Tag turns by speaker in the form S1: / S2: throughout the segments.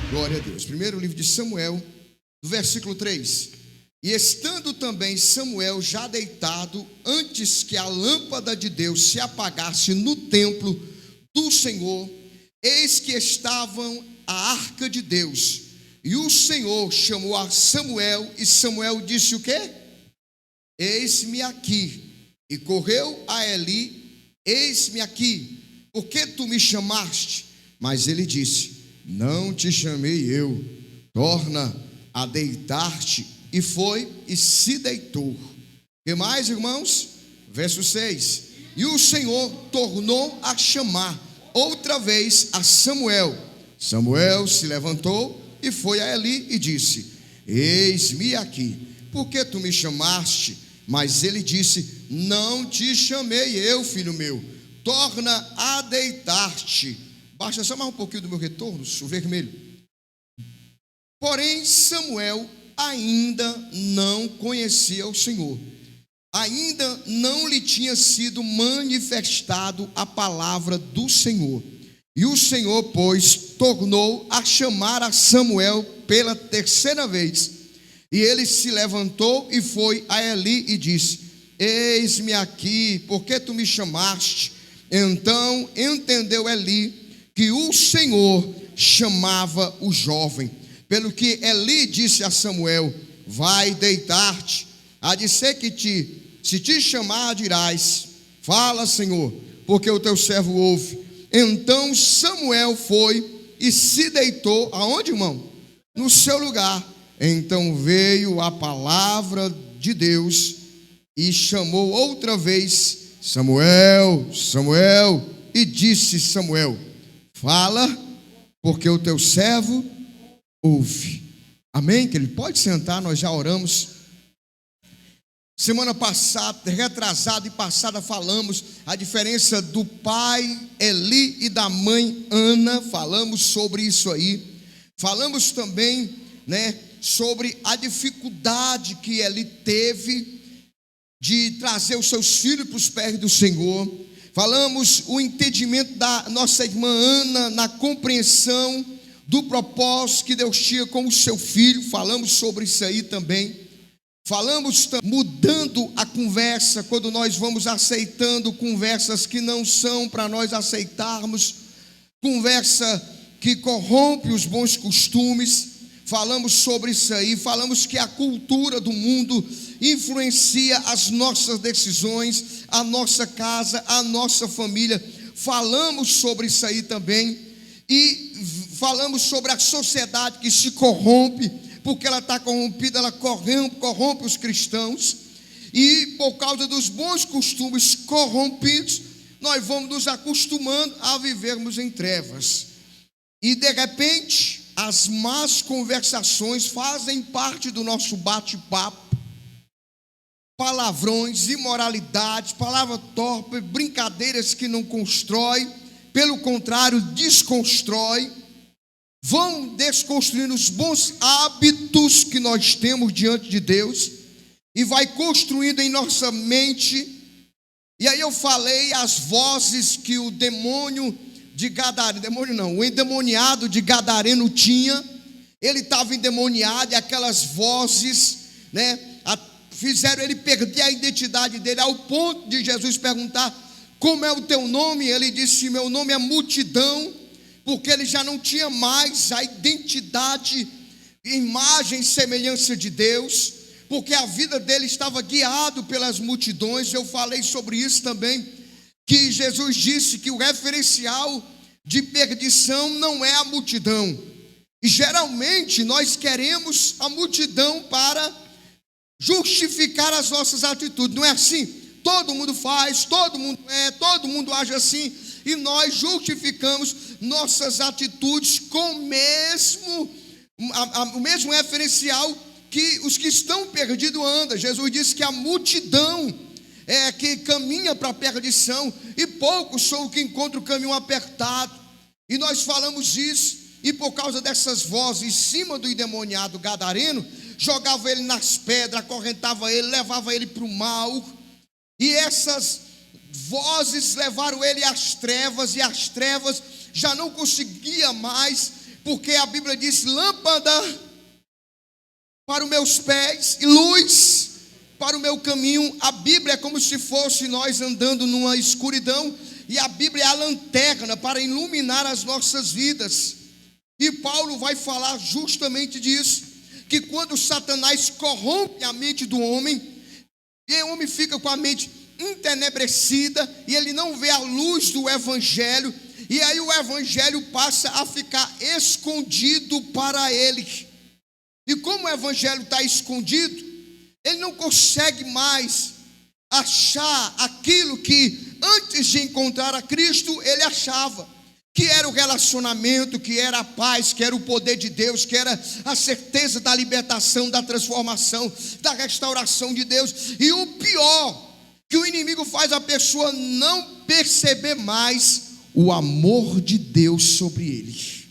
S1: Glória a Deus. Primeiro livro de Samuel, do versículo 3. E estando também Samuel já deitado, antes que a lâmpada de Deus se apagasse no templo do Senhor, eis que estavam a arca de Deus. E o Senhor chamou a Samuel, e Samuel disse o quê? Eis-me aqui. E correu a Eli, eis-me aqui, por que tu me chamaste? Mas ele disse, não te chamei eu, torna a deitar-te. E foi e se deitou. Que mais, irmãos? Verso 6. E o Senhor tornou a chamar outra vez a Samuel. Samuel se levantou e foi a Eli e disse, eis-me aqui, por que tu me chamaste? Mas ele disse, não te chamei eu, filho meu, torna a deitar-te. Baixa só mais um pouquinho do meu retorno, o vermelho. Porém Samuel ainda não conhecia o Senhor, ainda não lhe tinha sido manifestado a palavra do Senhor. E o Senhor, pois, tornou a chamar a Samuel pela terceira vez. E ele se levantou e foi a Eli e disse, eis-me aqui, por que tu me chamaste? Então entendeu Eli que o Senhor chamava o jovem. Pelo que Eli disse a Samuel, vai deitar-te, há de ser que se te chamar dirás, fala Senhor, porque o teu servo ouve. Então Samuel foi e se deitou, aonde, irmão? No seu lugar. Então veio a palavra de Deus e chamou outra vez, Samuel, Samuel, e disse Samuel, fala, porque o teu servo ouve. Amém? Que ele pode sentar, nós já oramos. Semana passada, retrasada e passada, falamos a diferença do pai Eli e da mãe Ana. Falamos sobre isso aí. Falamos também, sobre a dificuldade que Eli teve de trazer os seus filhos para os pés do Senhor. Falamos o entendimento da nossa irmã Ana na compreensão do propósito que Deus tinha com o seu filho. Falamos sobre isso aí também. Falamos mudando a conversa, quando nós vamos aceitando conversas que não são para nós aceitarmos, conversa que corrompe os bons costumes. Falamos sobre isso aí, falamos que a cultura do mundo influencia as nossas decisões, a nossa casa, a nossa família. Falamos sobre isso aí também. E falamos sobre a sociedade que se corrompe, porque ela está corrompida, ela corrompe os cristãos, e por causa dos bons costumes corrompidos, nós vamos nos acostumando a vivermos em trevas, e de repente, as más conversações fazem parte do nosso bate-papo, palavrões, imoralidades, palavra torpe, brincadeiras que não constroem, pelo contrário, desconstrói, vão desconstruindo os bons hábitos que nós temos diante de Deus, e vai construindo em nossa mente. E aí eu falei as vozes que o demônio de Gadareno, o endemoniado de Gadareno tinha. Ele estava endemoniado, e aquelas vozes, fizeram ele perder a identidade dele, ao ponto de Jesus perguntar, como é o teu nome? Ele disse, meu nome é multidão, porque ele já não tinha mais a identidade, imagem e semelhança de Deus, porque a vida dele estava guiado pelas multidões. Eu falei sobre isso também, que Jesus disse que o referencial de perdição não é a multidão, e geralmente nós queremos a multidão para justificar as nossas atitudes, não é assim? Todo mundo faz, todo mundo age assim, e nós justificamos nossas atitudes com o mesmo referencial que os que estão perdidos andam. Jesus disse que a multidão é que caminha para a perdição, e poucos são os que encontram o caminho apertado. E nós falamos isso, e por causa dessas vozes em cima do endemoniado Gadareno, jogava ele nas pedras, acorrentava ele, levava ele para o mal, e essas vozes levaram ele às trevas, e as trevas já não conseguia mais, porque a Bíblia diz: lâmpada para os meus pés e luz para o meu caminho. A Bíblia é como se fosse nós andando numa escuridão, e a Bíblia é a lanterna para iluminar as nossas vidas. E Paulo vai falar justamente disso, que quando Satanás corrompe a mente do homem, e o homem fica com a mente entenebrecida, e ele não vê a luz do Evangelho, e aí o Evangelho passa a ficar escondido para ele. E como o Evangelho está escondido, ele não consegue mais achar aquilo que antes de encontrar a Cristo ele achava, que era o relacionamento, que era a paz, que era o poder de Deus, que era a certeza da libertação, da transformação, da restauração de Deus. E o pior, que o inimigo faz a pessoa não perceber mais o amor de Deus sobre ele.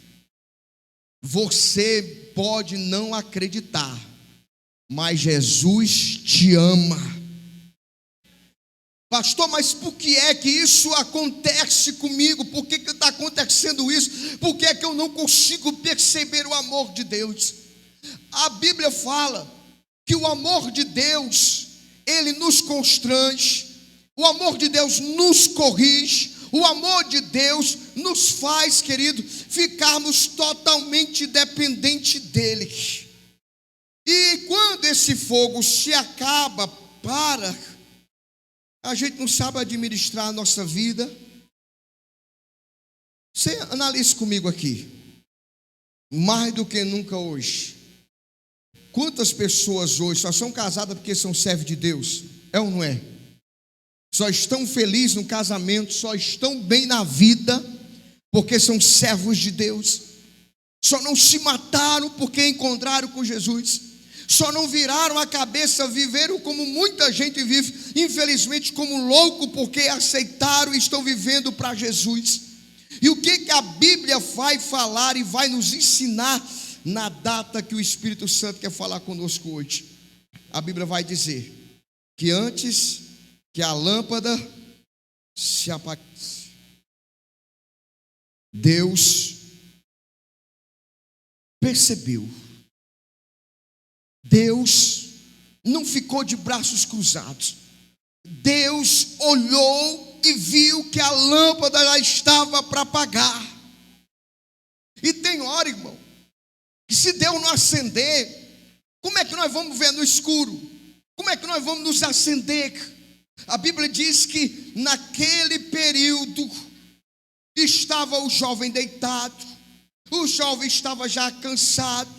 S1: Você pode não acreditar, mas Jesus te ama. Pastor, mas por que é que isso acontece comigo? Por que está acontecendo isso? Por que é que eu não consigo perceber o amor de Deus? A Bíblia fala que o amor de Deus, ele nos constrange, o amor de Deus nos corrige, o amor de Deus nos faz, querido, ficarmos totalmente dependentes dele. E quando esse fogo se acaba, a gente não sabe administrar a nossa vida. Você analise comigo aqui. Mais do que nunca hoje, quantas pessoas hoje só são casadas porque são servos de Deus? É ou não é? Só estão felizes no casamento, só estão bem na vida porque são servos de Deus. Só não se mataram porque encontraram com Jesus. Só não viraram a cabeça, viveram como muita gente vive, infelizmente como louco, porque aceitaram e estão vivendo para Jesus. E o que a Bíblia vai falar e vai nos ensinar na data que o Espírito Santo quer falar conosco hoje? A Bíblia vai dizer que antes que a lâmpada se apagasse, Deus percebeu. Deus não ficou de braços cruzados. Deus olhou e viu que a lâmpada já estava para apagar. E tem hora, irmão, que se Deus não acender, como é que nós vamos ver no escuro? Como é que nós vamos nos acender? A Bíblia diz que naquele período estava o jovem deitado, o jovem estava já cansado.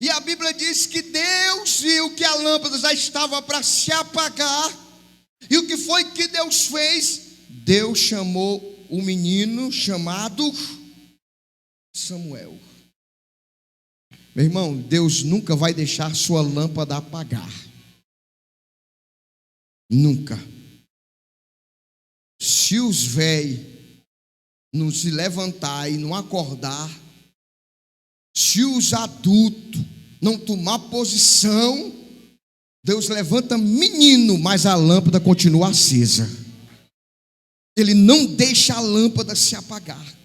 S1: E a Bíblia diz que Deus viu que a lâmpada já estava para se apagar. E o que foi que Deus fez? Deus chamou o menino chamado Samuel. Meu irmão, Deus nunca vai deixar sua lâmpada apagar. Nunca. Se os velhos não se levantar e não acordar, se os adultos não tomar posição, Deus levanta menino, mas a lâmpada continua acesa. Ele não deixa a lâmpada se apagar.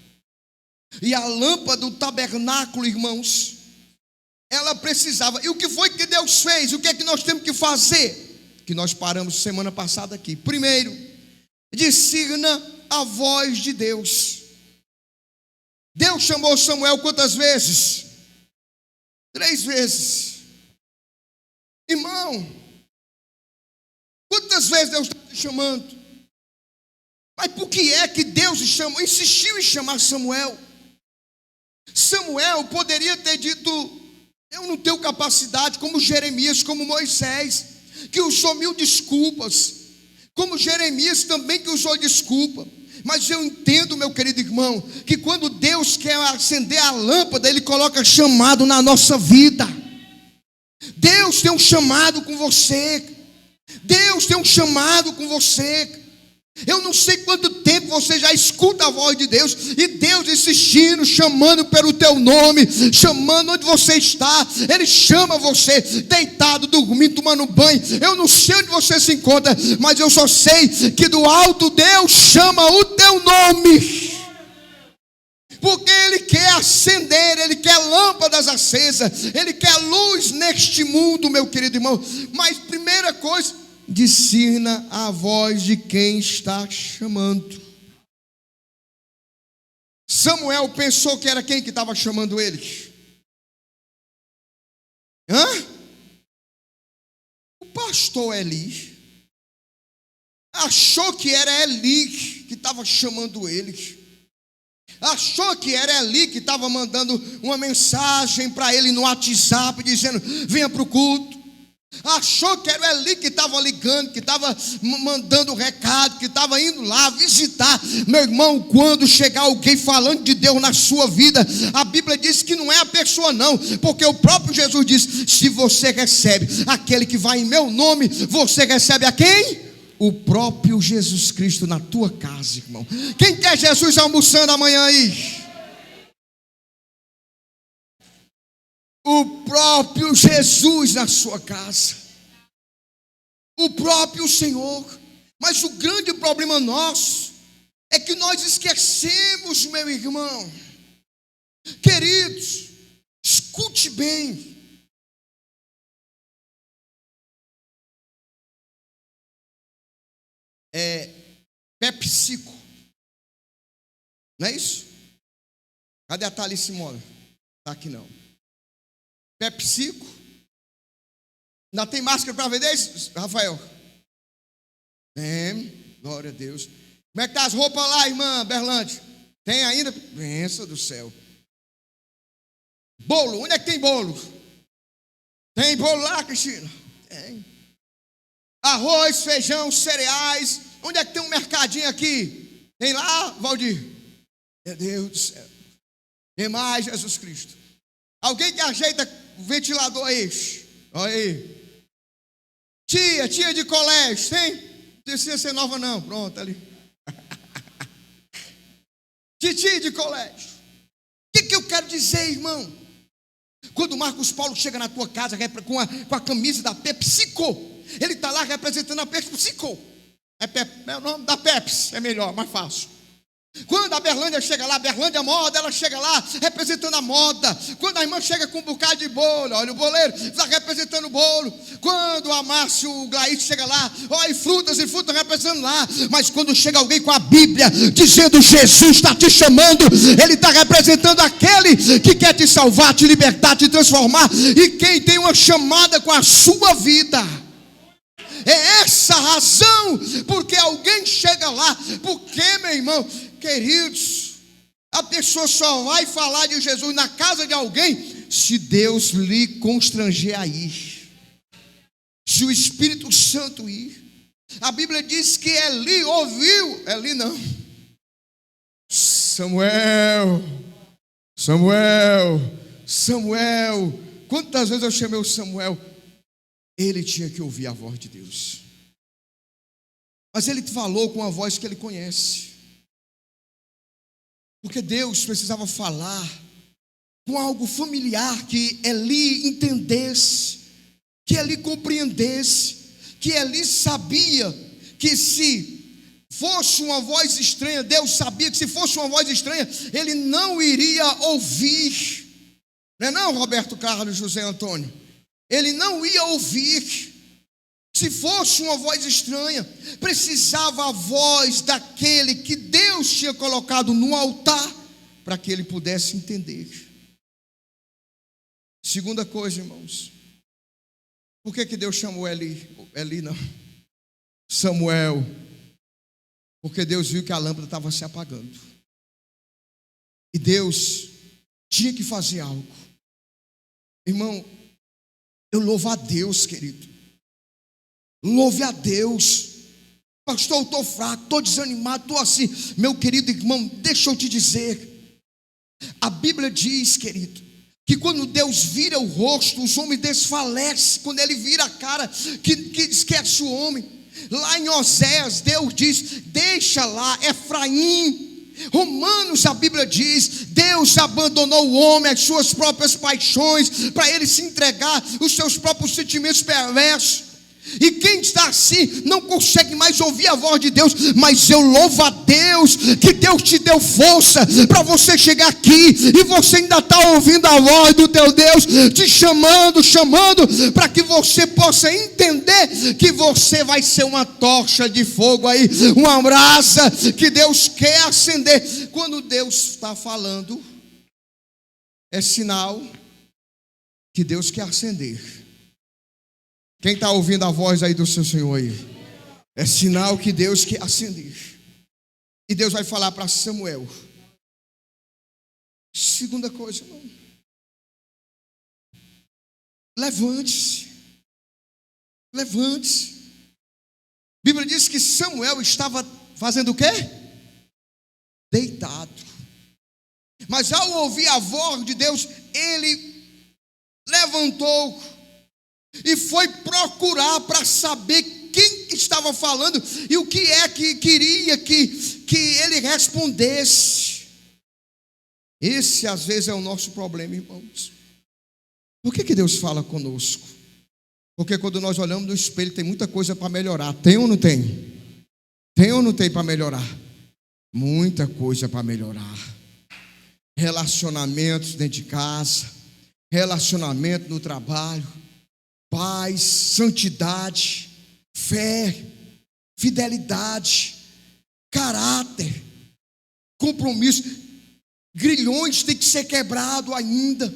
S1: E a lâmpada do tabernáculo, irmãos, ela precisava. E o que foi que Deus fez? O que é que nós temos que fazer? Que nós paramos semana passada aqui. Primeiro, discerna a voz de Deus. Deus chamou Samuel quantas vezes? 3 vezes. Irmão, quantas vezes Deus está te chamando? Mas por que é que Deus insistiu em chamar Samuel? Samuel poderia ter dito: eu não tenho capacidade, como Jeremias, como Moisés, que usou 1000 desculpas, como Jeremias também que usou desculpa. Mas eu entendo, meu querido irmão, que quando Deus quer acender a lâmpada, Ele coloca chamado na nossa vida. Deus tem um chamado com você. Deus tem um chamado com você. Eu não sei quanto tempo você já escuta a voz de Deus, e Deus insistindo, chamando pelo teu nome, chamando onde você está. Ele chama você deitado, dormindo, tomando banho. Eu não sei onde você se encontra, mas eu só sei que do alto Deus chama o teu nome. porque Ele quer acender, Ele quer lâmpadas acesas, Ele quer luz neste mundo, meu querido irmão. Mas primeira coisa, discirna a voz de quem está chamando. Samuel pensou que era quem que estava chamando ele? O pastor Eli achou que era Eli que estava chamando ele. Achou que era Eli que estava mandando uma mensagem para ele no WhatsApp, dizendo: venha para o culto. Achou que era Eli que estava ligando, que estava mandando recado, que estava indo lá visitar. Meu irmão, quando chegar alguém falando de Deus na sua vida, a Bíblia diz que não é a pessoa não, porque o próprio Jesus diz: se você recebe aquele que vai em meu nome, você recebe a quem? O próprio Jesus Cristo na tua casa, irmão. Quem quer Jesus almoçando amanhã aí? O próprio Jesus na sua casa, o próprio Senhor. Mas o grande problema nosso é que nós esquecemos, meu irmão. Queridos, escute bem. PepsiCo, não é isso? Cadê a Thalys Simona? Está aqui não. PepsiCo. Ainda tem máscara para vender isso, Rafael? Tem, glória a Deus. Como é que tá as roupas lá, irmã Berlante? Tem ainda? Benção do céu. Bolo, onde é que tem bolo? Tem bolo lá, Cristina? Tem. Arroz, feijão, cereais. Onde é que tem um mercadinho aqui? Tem lá, Valdir? Meu Deus do céu. Tem mais, Jesus Cristo. Alguém que ajeita o ventilador aí? Olha aí. Tia de colégio, tem? Não precisa ser nova não, pronto, ali. Tia de colégio. O que eu quero dizer, irmão? Quando o Marcos Paulo chega na tua casa com a camisa da PepsiCo, ele está lá representando a PepsiCo. É o nome da Pepsi, é melhor, mais fácil. Quando a Berlândia chega lá, a Berlândia Moda, ela chega lá representando a moda. Quando a irmã chega com um bocado de bolo, olha o boleiro, está representando o bolo. Quando a Márcio, o Glaíto chega lá, olha, e frutas representando lá. Mas quando chega alguém com a Bíblia, dizendo Jesus está te chamando, ele está representando aquele que quer te salvar, te libertar, te transformar. E quem tem uma chamada com a sua vida. É essa a razão porque alguém chega lá. Porque, meu irmão, queridos, a pessoa só vai falar de Jesus na casa de alguém se Deus lhe constranger a ir, se o Espírito Santo ir. A Bíblia diz que Eli ouviu, Eli não, Samuel. Quantas vezes eu chamei o Samuel? Ele tinha que ouvir a voz de Deus. Mas ele falou com a voz que ele conhece. Porque Deus precisava falar com algo familiar que Eli entendesse, que Eli compreendesse, que Eli sabia que se fosse uma voz estranha, Deus sabia que se fosse uma voz estranha, ele não iria ouvir. Não é não, Roberto Carlos José Antônio? Ele não ia ouvir. Se fosse uma voz estranha, precisava a voz daquele que Deus tinha colocado no altar, para que ele pudesse entender. Segunda coisa, irmãos, por que Deus chamou Eli não, Samuel? Porque Deus viu que a lâmpada estava se apagando, e Deus tinha que fazer algo. Irmão, eu louvo a Deus, querido. Louve a Deus. Pastor, eu estou fraco, estou desanimado, estou assim. Meu querido irmão, deixa eu te dizer. A Bíblia diz, querido, que quando Deus vira o rosto, os homens desfalecem. Quando Ele vira a cara, que esquece o homem. Lá em Oséias, Deus diz: deixa lá Efraim. Romanos, a Bíblia diz: Deus abandonou o homem às suas próprias paixões, para ele se entregar os seus próprios sentimentos perversos. E quem está assim não consegue mais ouvir a voz de Deus. Mas eu louvo a Deus que Deus te deu força para você chegar aqui, e você ainda está ouvindo a voz do teu Deus te chamando para que você possa entender que você vai ser uma tocha de fogo aí, uma brasa que Deus quer acender. Quando Deus está falando, é sinal que Deus quer acender. Quem está ouvindo a voz aí do seu Senhor aí? É sinal que Deus quer acender. E Deus vai falar para Samuel. Segunda coisa, irmão. Levante-se. Levante-se. A Bíblia diz que Samuel estava fazendo o quê? Deitado. Mas ao ouvir a voz de Deus, ele levantou e foi procurar para saber quem estava falando e o que é que queria que ele respondesse. Esse às vezes é o nosso problema, irmãos. Por que Deus fala conosco? Porque quando nós olhamos no espelho tem muita coisa para melhorar. Tem ou não tem? Tem ou não tem para melhorar? Muita coisa para melhorar. Relacionamentos dentro de casa, relacionamento no trabalho, paz, santidade, fé, fidelidade, caráter, compromisso. Grilhões têm que ser quebrados ainda,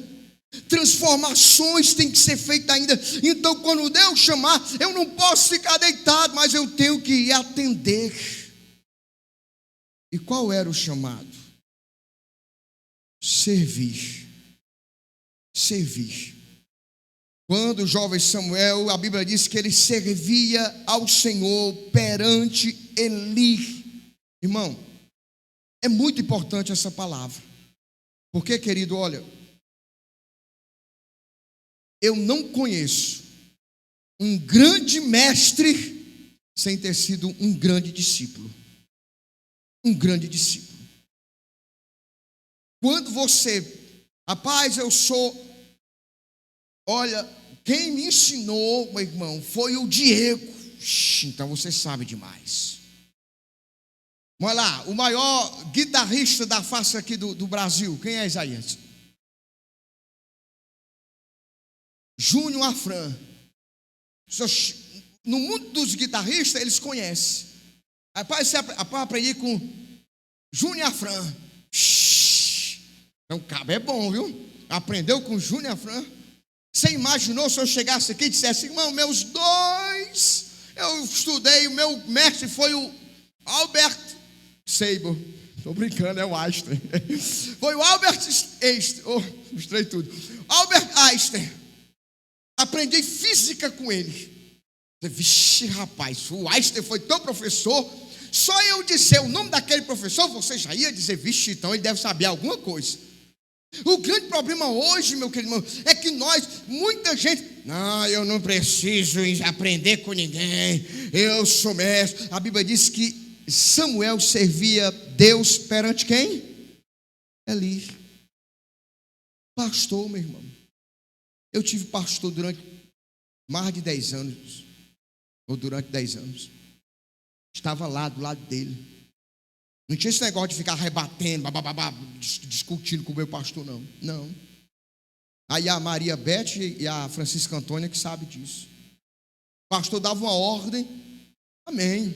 S1: transformações têm que ser feitas ainda. Então quando Deus chamar, eu não posso ficar deitado, mas eu tenho que ir atender. E qual era o chamado? Servir. Servir. Quando o jovem Samuel, a Bíblia diz que ele servia ao Senhor perante Eli. Irmão, é muito importante essa palavra. Porque, querido, olha, eu não conheço um grande mestre sem ter sido um grande discípulo. Um grande discípulo. Quando você, rapaz, eu sou... Olha, quem me ensinou, meu irmão, foi o Diego. Então você sabe demais. Olha lá, o maior guitarrista da face aqui do Brasil. Quem é Isaías? Júnior Afran. No mundo dos guitarristas, eles conhecem. Rapaz, você aprender com Júnior Afran. Então, o cabo é bom, viu? Aprendeu com Júnior Afran. Você imaginou se eu chegasse aqui e dissesse, irmão, meus dois, eu estudei, o meu mestre foi o Albert Seibel. Estou brincando, é o Einstein. Foi o Albert Einstein. Mostrei tudo. Albert Einstein. Aprendi física com ele. Vixe, rapaz, o Einstein foi teu professor. Só eu dizer o nome daquele professor, você já ia dizer, vixe, então ele deve saber alguma coisa. O grande problema hoje, meu querido irmão, é que muita gente, não, eu não preciso aprender com ninguém, eu sou mestre. A Bíblia diz que Samuel servia Deus perante quem? Eli. Pastor, meu irmão. Eu tive pastor durante mais de 10 anos, ou durante 10 anos. Estava lá do lado dele. Não tinha esse negócio de ficar rebatendo, discutindo com o meu pastor, não. Não. Aí a Maria Beth e a Francisca Antônia que sabem disso. O pastor dava uma ordem, amém.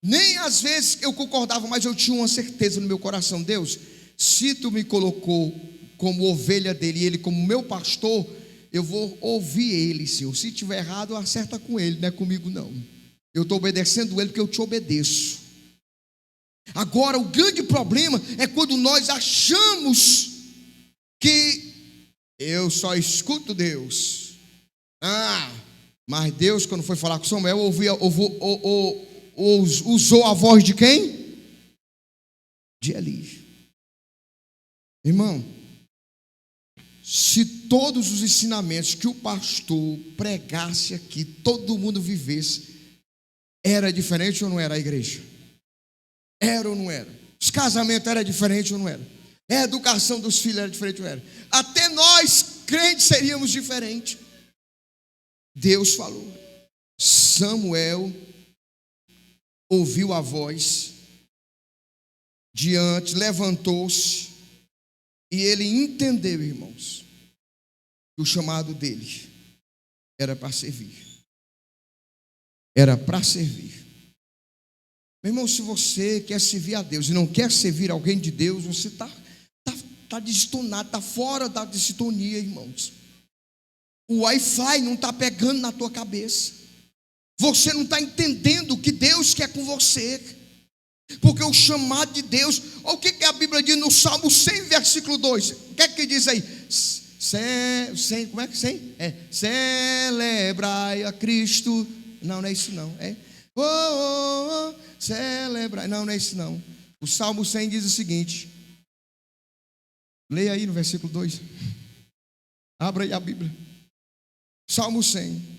S1: Nem às vezes eu concordava, mas eu tinha uma certeza no meu coração. Deus, se tu me colocou como ovelha dele e ele como meu pastor, eu vou ouvir ele, Senhor. Se tiver errado, acerta com ele, não é comigo não. Eu estou obedecendo ele porque eu te obedeço. Agora, o grande problema é quando nós achamos que eu só escuto Deus. Mas Deus, quando foi falar com Samuel, usou a voz de quem? De Eli. Irmão, se todos os ensinamentos que o pastor pregasse aqui, todo mundo vivesse, era diferente ou não era a igreja? Era ou não era? Os casamentos eram diferentes ou não era? A educação dos filhos era diferente ou não era? Até nós, crentes, seríamos diferentes. Deus falou. Samuel ouviu a voz diante, levantou-se e ele entendeu, irmãos, que o chamado dele era para servir. Era para servir. Meu irmão, se você quer servir a Deus e não quer servir alguém de Deus, você está destonado, está fora da sintonia, irmãos. O Wi-Fi não está pegando na tua cabeça. Você não está entendendo o que Deus quer com você. Porque o chamado de Deus, olha o que a Bíblia diz no Salmo 100, versículo 2. O que é que diz aí? Como é que 100? Celebrai a Cristo. Não é isso não. Celebrai. Não é isso não. O Salmo 100 diz o seguinte. Leia aí no versículo 2. Abra aí a Bíblia. Salmo 100.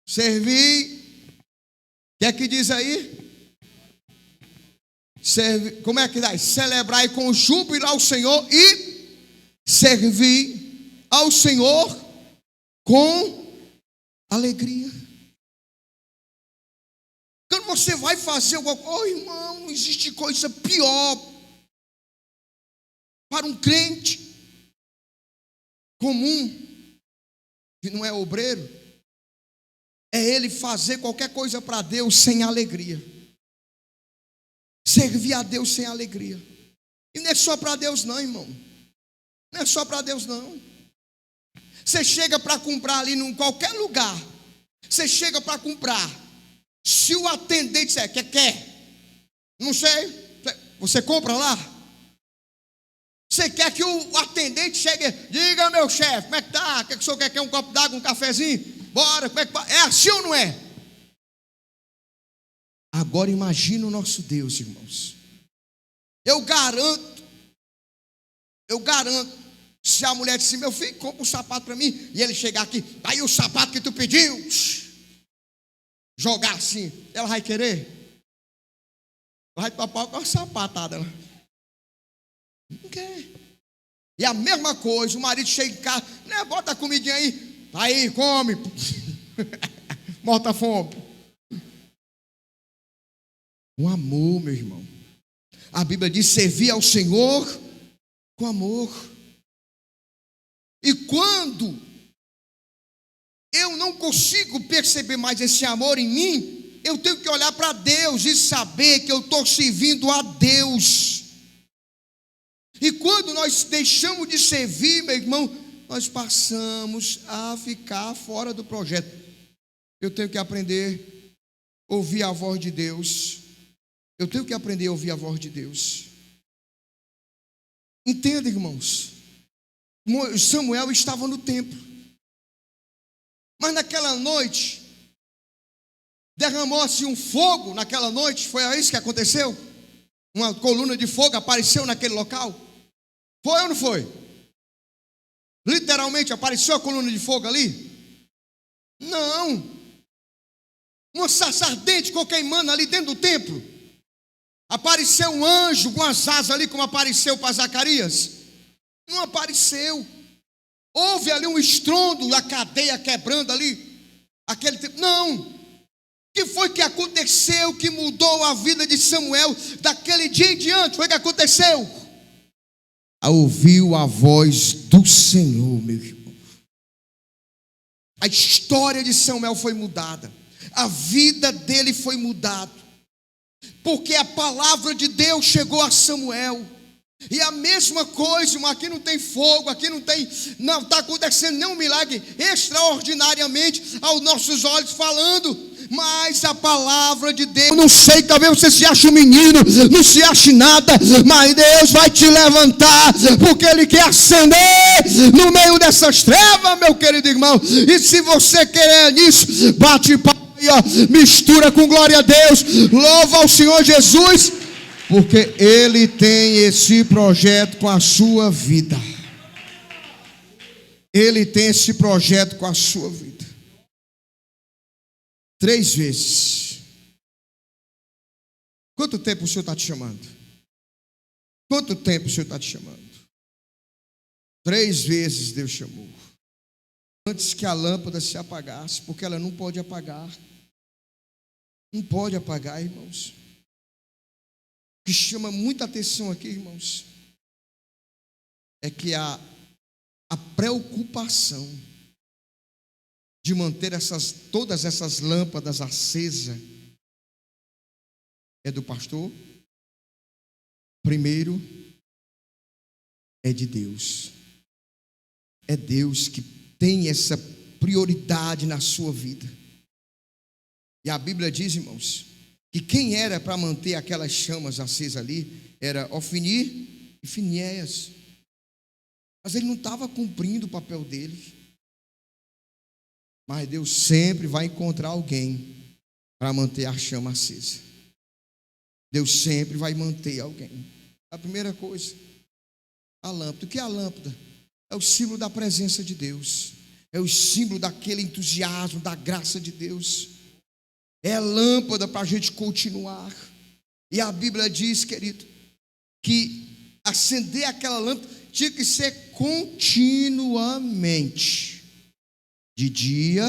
S1: Servi. O que é que diz aí? Como é que dá? Celebrai com júbilo ao Senhor e servir ao Senhor com alegria. Quando você vai fazer alguma coisa, irmão, não existe coisa pior para um crente comum, que não é obreiro, é ele fazer qualquer coisa para Deus sem alegria. Servir a Deus sem alegria. E não é só para Deus não, irmão. Não é só para Deus não. Você chega para comprar ali em qualquer lugar. Você chega para comprar. Se o atendente disser, quer? Não sei. Você compra lá? Você quer que o atendente chegue, diga, meu chefe, como é que tá? O que o senhor quer? Quer um copo d'água, um cafezinho? Bora, como é que é assim ou não é? Agora imagina o nosso Deus, irmãos. Eu garanto, se a mulher disser, meu filho, compra um sapato para mim, e ele chegar aqui, aí o sapato que tu pediu, jogar assim, ela vai querer? Vai topar com uma sapatada. Não quer. E a mesma coisa, o marido chega em casa, né, bota a comidinha aí, tá aí, come. Morta a fome. O amor, meu irmão. A Bíblia diz, servir ao Senhor com amor. E quando eu não consigo perceber mais esse amor em mim, eu tenho que olhar para Deus e saber que eu estou servindo a Deus. E quando nós deixamos de servir, meu irmão, nós passamos a ficar fora do projeto. Eu tenho que aprender a ouvir a voz de Deus. Eu tenho que aprender a ouvir a voz de Deus. Entenda, irmãos. Samuel estava no templo. Mas naquela noite, derramou-se um fogo naquela noite. Foi isso que aconteceu? Uma coluna de fogo apareceu naquele local. Foi ou não foi? Literalmente apareceu a coluna de fogo ali? Não. Uma sarça ardente ficou queimando ali dentro do templo. Apareceu um anjo com as asas ali, como apareceu para Zacarias? Não apareceu. Houve ali um estrondo, a cadeia quebrando ali. Aquele tempo. Não. O que foi que aconteceu que mudou a vida de Samuel daquele dia em diante? Foi que aconteceu? Ouviu a voz do Senhor, meu irmão. A história de Samuel foi mudada. A vida dele foi mudada. Porque a palavra de Deus chegou a Samuel. E a mesma coisa, irmão, aqui não tem fogo, aqui não está acontecendo nenhum milagre extraordinariamente aos nossos olhos falando. Mas a palavra de Deus, eu não sei, talvez você se ache um menino, não se ache nada, mas Deus vai te levantar, porque Ele quer acender no meio dessas trevas, meu querido irmão. E se você querer nisso, bate palma aí, ó, mistura com glória a Deus, louva ao Senhor Jesus, porque Ele tem esse projeto com a sua vida. Ele tem esse projeto com a sua vida. 3 vezes. Quanto tempo o Senhor está te chamando? Quanto tempo o Senhor está te chamando? 3 vezes Deus chamou. antes que a lâmpada se apagasse, porque ela não pode apagar. Não pode apagar, irmãos. O que chama muita atenção aqui, irmãos, é que a preocupação de manter todas essas lâmpadas acesas é do pastor. Primeiro, é de Deus. É Deus que tem essa prioridade na sua vida. E a Bíblia diz, irmãos, que quem era para manter aquelas chamas acesas ali era Ofni e Finéias. Mas ele não estava cumprindo o papel dele. Mas Deus sempre vai encontrar alguém para manter a chama acesa. Deus sempre vai manter alguém. A primeira coisa, a lâmpada. O que é a lâmpada? É o símbolo da presença de Deus. É o símbolo daquele entusiasmo, da graça de Deus. É a lâmpada para a gente continuar. E a Bíblia diz, querido, que acender aquela lâmpada tinha que ser continuamente, de dia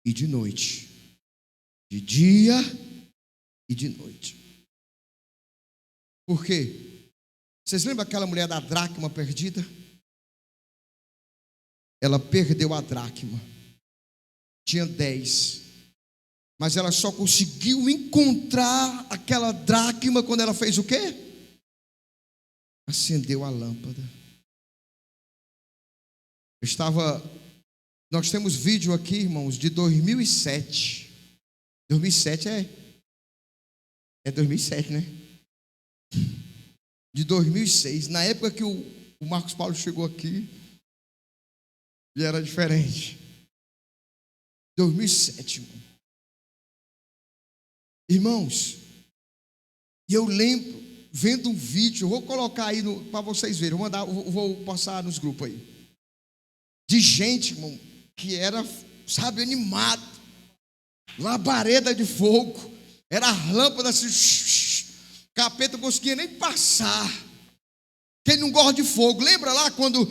S1: e de noite. De dia e de noite. Por quê? Vocês lembram aquela mulher da dracma perdida? Ela perdeu a dracma. Tinha 10. Mas ela só conseguiu encontrar aquela dracma quando ela fez o quê? Acendeu a lâmpada. Nós temos vídeo aqui, irmãos, de 2007. 2007 é 2007, né? De 2006, na época que o Marcos Paulo chegou aqui, e era diferente. 2007, irmãos. E eu lembro, vendo um vídeo, eu vou colocar aí para vocês verem, vou passar nos grupos aí, de gente, irmão, que era, sabe, animado, labareda de fogo, era a lâmpada assim, capeta não conseguia nem passar. Quem não gosta de fogo, lembra lá quando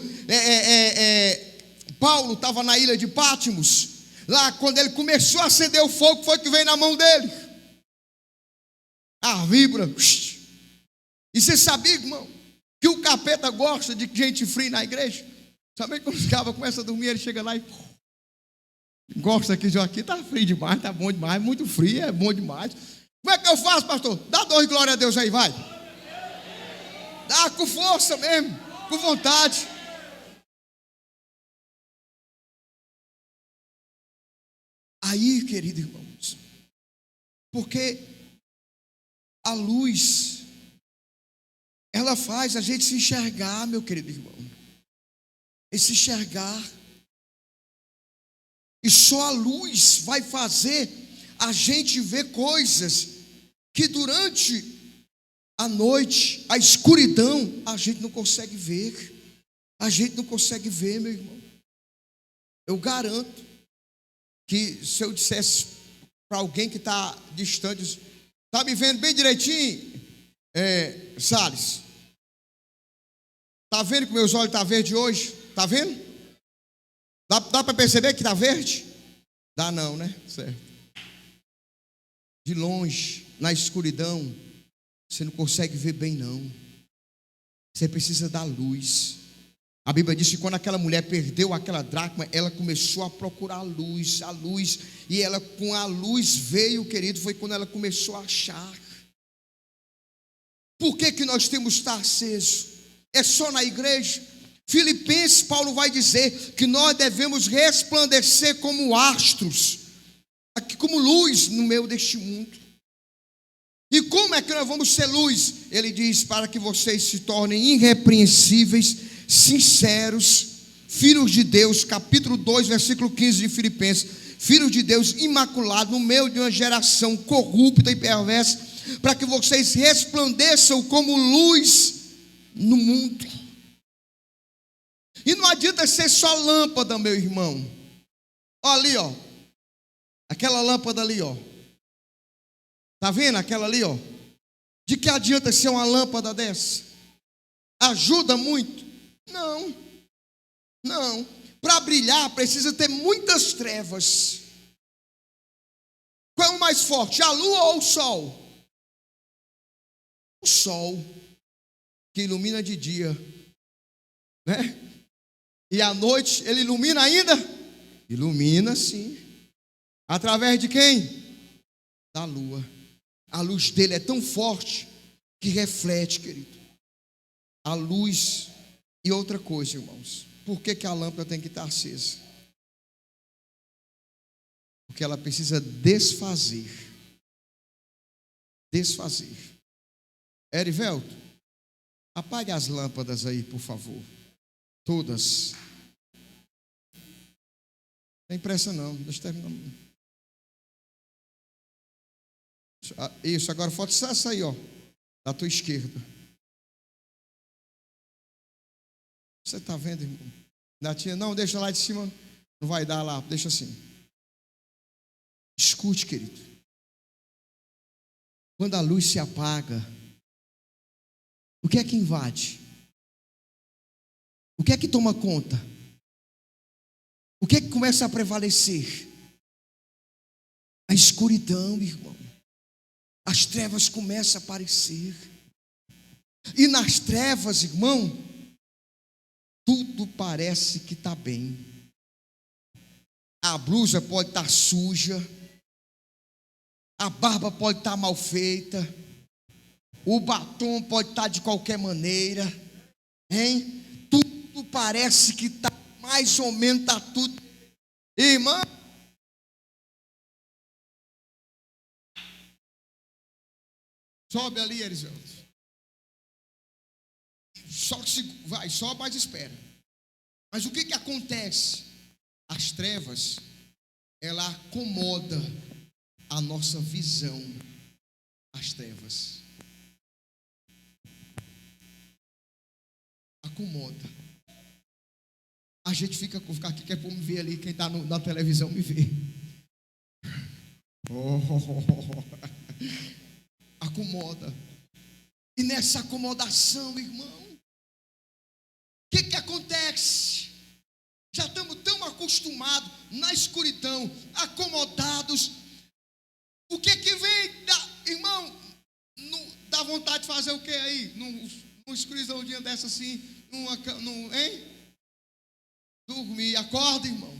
S1: Paulo estava na ilha de Pátimos, lá quando ele começou a acender o fogo, foi que veio na mão dele, a víbora. E você sabia, irmão, que o capeta gosta de gente fria na igreja? Sabe quando os cabas começam a dormir, ele chega lá e gosta aqui, aqui está frio demais, está bom demais, muito frio, é bom demais. Como é que eu faço, pastor? Dá 2 glória a Deus aí, vai. Dá com força mesmo, com vontade. Aí, querido irmãos, porque a luz, ela faz a gente se enxergar, meu querido irmão. E se enxergar. E só a luz vai fazer a gente ver coisas que durante a noite, a escuridão, a gente não consegue ver. A gente não consegue ver, meu irmão. Eu garanto que se eu dissesse para alguém que está distante, está me vendo bem direitinho, Salles? Está vendo que meus olhos estão verdes hoje? Está vendo? Dá para perceber que está verde? Dá não, né? Certo. De longe, na escuridão, você não consegue ver bem não. Você precisa da luz. A Bíblia diz que quando aquela mulher perdeu aquela dracma, ela começou a procurar a luz, e ela com a luz veio, querido, foi quando ela começou a achar. Por que nós temos que estar aceso? É só na igreja? Filipenses, Paulo vai dizer que nós devemos resplandecer como astros, aqui como luz no meio deste mundo. E como é que nós vamos ser luz? Ele diz, para que vocês se tornem irrepreensíveis, sinceros, filhos de Deus, capítulo 2, versículo 15 de Filipenses, filhos de Deus imaculados no meio de uma geração corrupta e perversa, para que vocês resplandeçam como luz no mundo. E não adianta ser só lâmpada, meu irmão. Olha ali, ó. Aquela lâmpada ali, ó. Tá vendo aquela ali, ó? De que adianta ser uma lâmpada dessa? Ajuda muito? Não. para brilhar precisa ter muitas trevas. Qual é o mais forte, a lua ou o sol? O sol, que ilumina de dia, né? E à noite ele ilumina ainda? Ilumina sim. Através de quem? Da lua. A luz dele é tão forte que reflete, querido. A luz. E outra coisa, irmãos, por que a lâmpada tem que estar acesa? Porque ela precisa desfazer. Erivelto, apague as lâmpadas aí, por favor. Todas. Não tem pressa não, deixa eu terminar. Isso, agora falta só essa aí, ó, da tua esquerda. Você está vendo, irmão? Não, deixa lá de cima, não vai dar lá, deixa assim. Escute, querido. Quando a luz se apaga, o que é que invade? O que é que toma conta? O que é que começa a prevalecer? A escuridão, irmão. As trevas começam a aparecer. E nas trevas, irmão, tudo parece que está bem. A blusa pode estar suja, a barba pode estar mal feita, o batom pode estar de qualquer maneira, hein? Tudo parece que está mais ou menos, está tudo. Irmão, sobe ali, Eliseu. Só que vai, sobe, mas espera. Mas o que acontece? As trevas, ela acomoda a nossa visão. As trevas acomoda. A gente fica aqui, quer me ver ali, quem está na televisão me vê. Acomoda. E nessa acomodação, irmão, o que acontece? Já estamos tão acostumados na escuridão, acomodados. O que vem, irmão, dá vontade de fazer o que aí? Numa escuridãozinha dessa assim, hein? Dormir, acorda, irmão.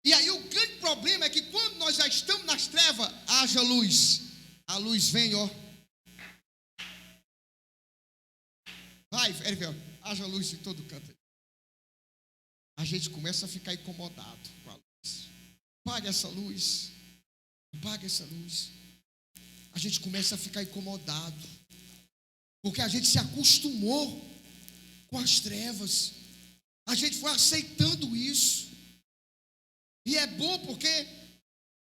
S1: E aí o grande problema é que quando nós já estamos nas trevas, haja luz. A luz vem, ó. Vai, haja luz em todo canto. A gente começa a ficar incomodado com a luz. Apaga essa luz. Apaga essa luz. A gente começa a ficar incomodado. Porque a gente se acostumou com as trevas. A gente foi aceitando isso. E é bom porque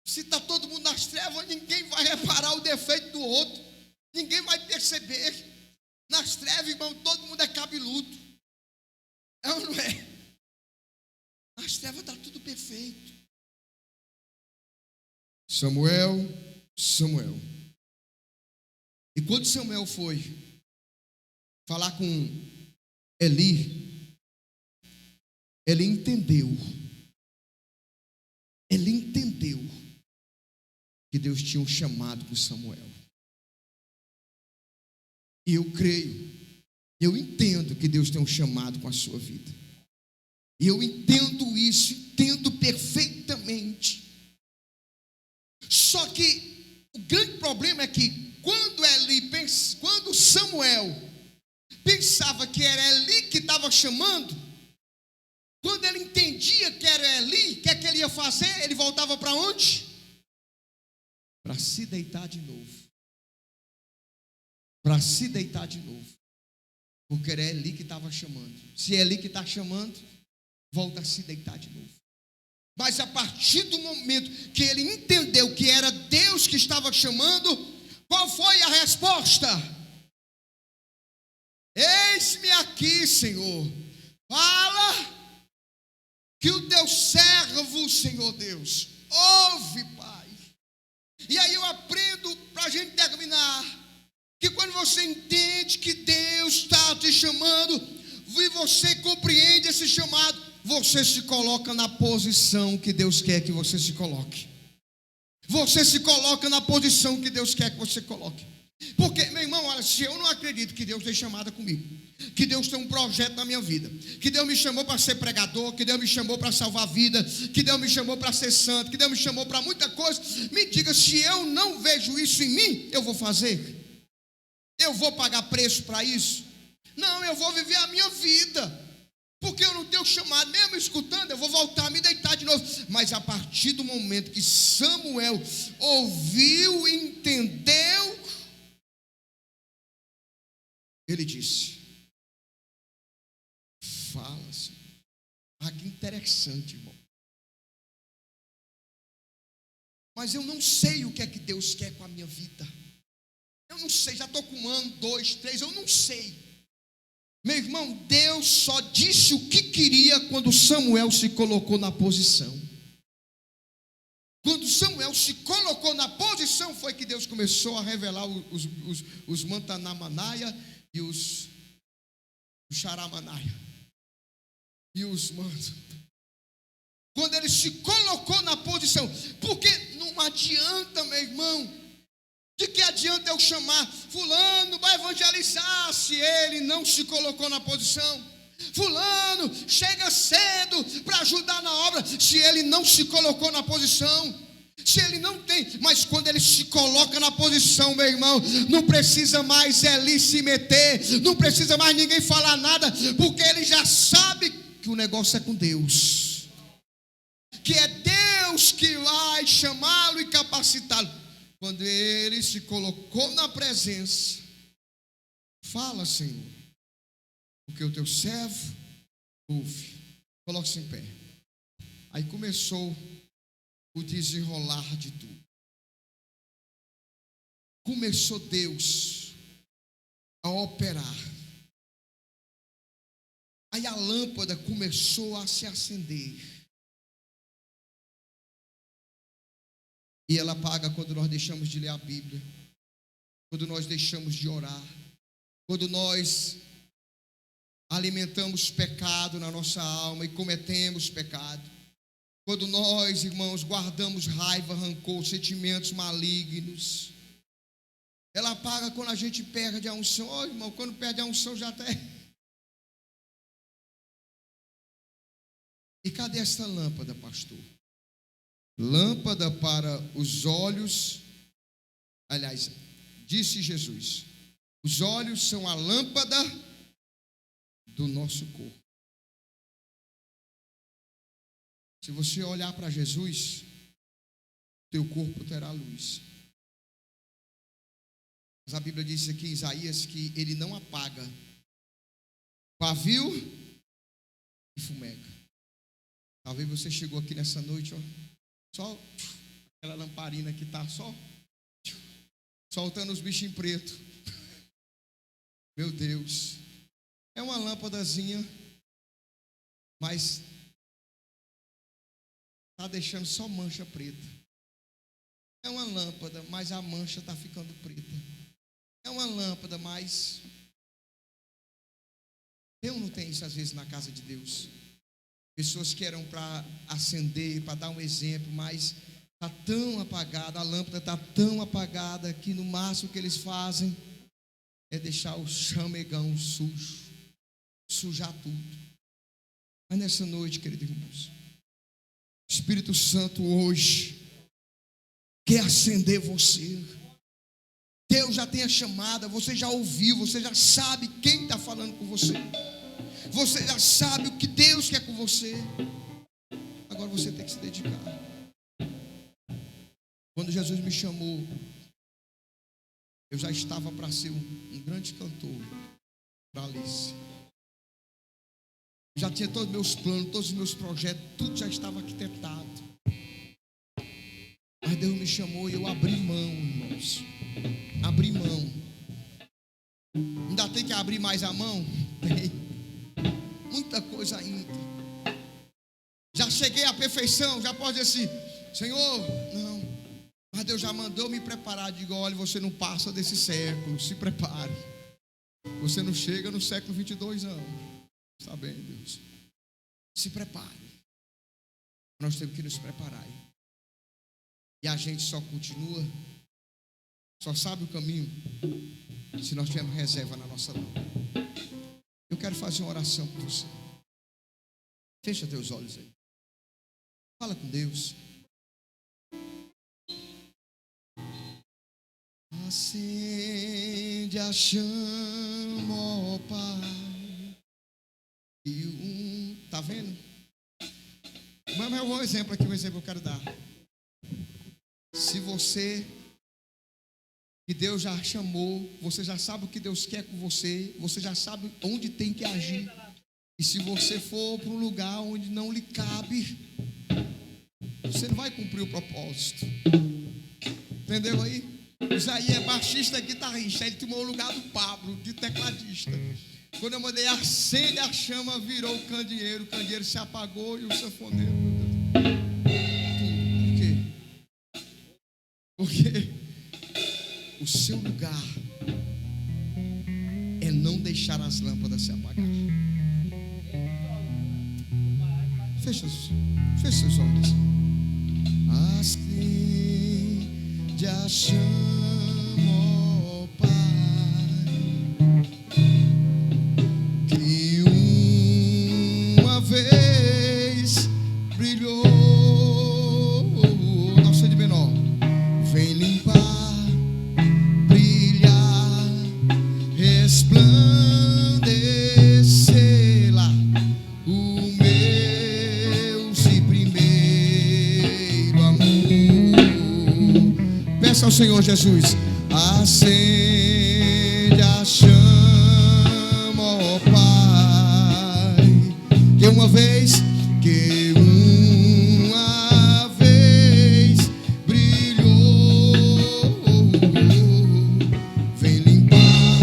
S1: se está todo mundo nas trevas, ninguém vai reparar o defeito do outro. Ninguém vai perceber. Nas trevas, irmão, todo mundo é cabeludo. É ou não é? Nas trevas está tudo perfeito. Samuel. E quando Samuel foi falar com Eli, ele entendeu que Deus tinha um chamado para Samuel. E eu entendo que Deus tem um chamado com a sua vida. E eu entendo isso, entendo perfeitamente. Só que o grande problema é que quando Samuel pensava que era Eli que estava chamando, quando ele entendia que era Eli, o que é que ele ia fazer? Ele voltava para onde? Para se deitar de novo. Porque era Eli que estava chamando. Se é Eli que está chamando, volta a se deitar de novo. Mas a partir do momento que ele entendeu que era Deus que estava chamando, qual foi a resposta? Eis-me aqui, Senhor. Fala que o teu servo, Senhor Deus, ouve, Pai. E aí eu aprendo, para a gente terminar, que quando você entende que Deus está te chamando, e você compreende esse chamado, você se coloca na posição que Deus quer que você se coloque. Você se coloca na posição que Deus quer que você coloque. Porque, meu irmão, olha, se eu não acredito que Deus tem chamada comigo, que Deus tem um projeto na minha vida, que Deus me chamou para ser pregador, que Deus me chamou para salvar a vida, que Deus me chamou para ser santo, que Deus me chamou para muita coisa, me diga, se eu não vejo isso em mim, eu vou fazer? Eu vou pagar preço para isso? Não, eu vou viver a minha vida. Porque eu não tenho chamado, mesmo escutando, eu vou voltar a me deitar de novo. Mas a partir do momento que Samuel ouviu e entendeu, ele disse: fala, Senhor. Ah, que interessante, irmão. Mas eu não sei o que é que Deus quer com a minha vida. Eu não sei, já estou com 1 ano, 2, 3, eu não sei. Meu irmão, Deus só disse o que queria quando Samuel se colocou na posição. Quando Samuel se colocou na posição, foi que Deus começou a revelar os Mantanamanaia e os Xaramanaia. E os mantos. Quando ele se colocou na posição, porque não adianta, meu irmão. De que adianta eu chamar fulano vai evangelizar se ele não se colocou na posição? Fulano chega cedo para ajudar na obra se ele não se colocou na posição? Se ele não tem, mas quando ele se coloca na posição, meu irmão, não precisa mais ele se meter, não precisa mais ninguém falar nada, porque ele já sabe que o negócio é com Deus, que é Deus que vai chamá-lo e capacitá-lo. Quando ele se colocou na presença, fala, Senhor, porque o teu servo ouve. Coloque-se em pé. Aí começou o desenrolar de tudo. Começou Deus a operar. Aí a lâmpada começou a se acender. E ela apaga quando nós deixamos de ler a Bíblia, quando nós deixamos de orar, quando nós alimentamos pecado na nossa alma e cometemos pecado, quando nós, irmãos, guardamos raiva, rancor, sentimentos malignos. Ela apaga quando a gente perde a unção. Oh, irmão, quando perde a unção já até... E cadê essa lâmpada, pastor? Lâmpada para os olhos. Aliás, disse Jesus, os olhos são a lâmpada do nosso corpo. Se você olhar para Jesus, teu corpo terá luz. Mas a Bíblia diz aqui em Isaías que ele não apaga pavio e fumega. Talvez você chegou aqui nessa noite, ó, só aquela lamparina que está só soltando os bichinhos pretos. Meu Deus. É uma lâmpadazinha, mas está deixando só mancha preta. É uma lâmpada, mas a mancha está ficando preta. É uma lâmpada, mas eu não tenho isso às vezes na casa de Deus. Pessoas que eram para acender, para dar um exemplo, mas está tão apagada, a lâmpada está tão apagada que no máximo que eles fazem é deixar o chamegão sujo, sujar tudo. Mas nessa noite, queridos irmãos, o Espírito Santo hoje quer acender você. Deus já tem a chamada, você já ouviu, você já sabe quem está falando com você. Você já sabe o que Deus quer com você. Agora você tem que se dedicar. Quando Jesus me chamou, eu já estava para ser um grande cantor para Alice. Já tinha todos os meus planos, todos os meus projetos, tudo já estava arquitetado. Mas Deus me chamou e eu abri mão, irmãos. Abri mão. Ainda tem que abrir mais a mão? Tem. Muita coisa ainda. Já cheguei à perfeição, já pode dizer assim, Senhor, não. Mas Deus já mandou me preparar. Digo, olha, você não passa desse século, se prepare. Você não chega no século 22, não. Está bem, Deus. Se prepare. Nós temos que nos preparar. E a gente só continua, só sabe o caminho, se nós tivermos reserva na nossa lâmpada. Eu quero fazer uma oração por você. Fecha teus olhos aí. Fala com Deus. Acende a chama, ó Pai. Tá vendo? Mas é um exemplo aqui, um exemplo que eu quero dar. Se você, que Deus já chamou, você já sabe o que Deus quer com você, você já sabe onde tem que agir. E se você for para um lugar onde não lhe cabe, você não vai cumprir o propósito. Entendeu aí? Isaías é baixista e guitarrista, ele tomou o lugar do Pablo, de tecladista. Quando eu mandei acende a chama, virou o candeeiro se apagou e o sanfoneiro. Por quê? Porque o seu lugar é não deixar as lâmpadas se apagar. Fecha seus olhos. Acende a chama, ó Pai, que uma vez brilhou. Nossa de menor. Vem limpar, brilhar, resplandecer lá o meu primeiro amor. Peça ao Senhor Jesus. Acende a chama, ó Pai, que uma vez brilhou. Vem limpar,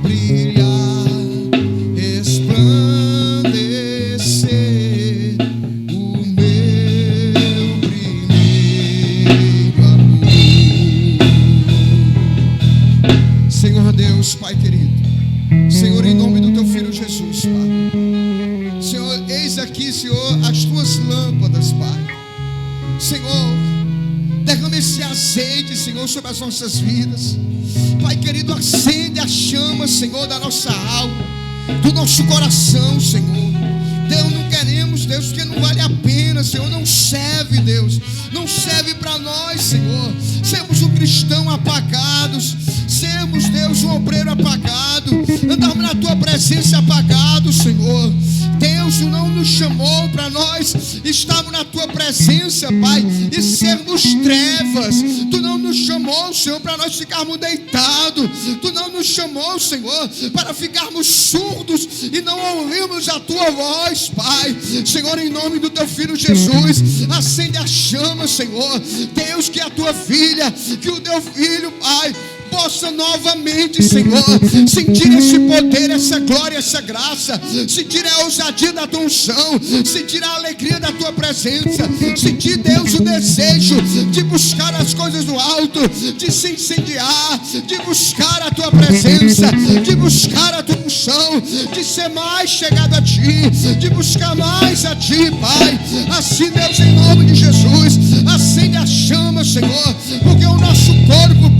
S1: brilhar, resplandecer o meu primeiro amor. Senhor Deus, Pai querido, Senhor, em nome do teu Filho Jesus, Pai, Senhor, eis aqui, Senhor, as tuas lâmpadas, Pai. Senhor, derrama esse azeite, Senhor, sobre as nossas vidas. Pai querido, acende a chama, Senhor, da nossa alma, do nosso coração, Senhor. Deus, não queremos, Deus, que não vale a pena, Senhor, não serve, Deus, não serve para nós, Senhor. Sermos um cristão apagados, sermos, Deus, um obreiro apagado, andarmos na tua presença apagado, Senhor. Deus não nos chamou para nós estarmos na tua presença, Pai, e sermos trevas. Tu não nos chamou, Senhor, para nós ficarmos deitados. Tu não nos chamou, Senhor, para ficarmos surdos e não ouvirmos a tua voz, Pai. Senhor, em nome do teu Filho Jesus, acende a chama, Senhor. Deus, que a tua filha, que o teu filho, Pai, possa novamente, Senhor, sentir esse poder, essa glória, essa graça, sentir a ousadia da tua unção, sentir a alegria da tua presença, sentir, Deus, o desejo de buscar as coisas do alto, de se incendiar, de buscar a tua presença, de buscar a tua unção, de ser mais chegado a ti, de buscar mais a ti, Pai. Assim, Deus, em nome de Jesus, acende a chama, Senhor, porque o nosso corpo,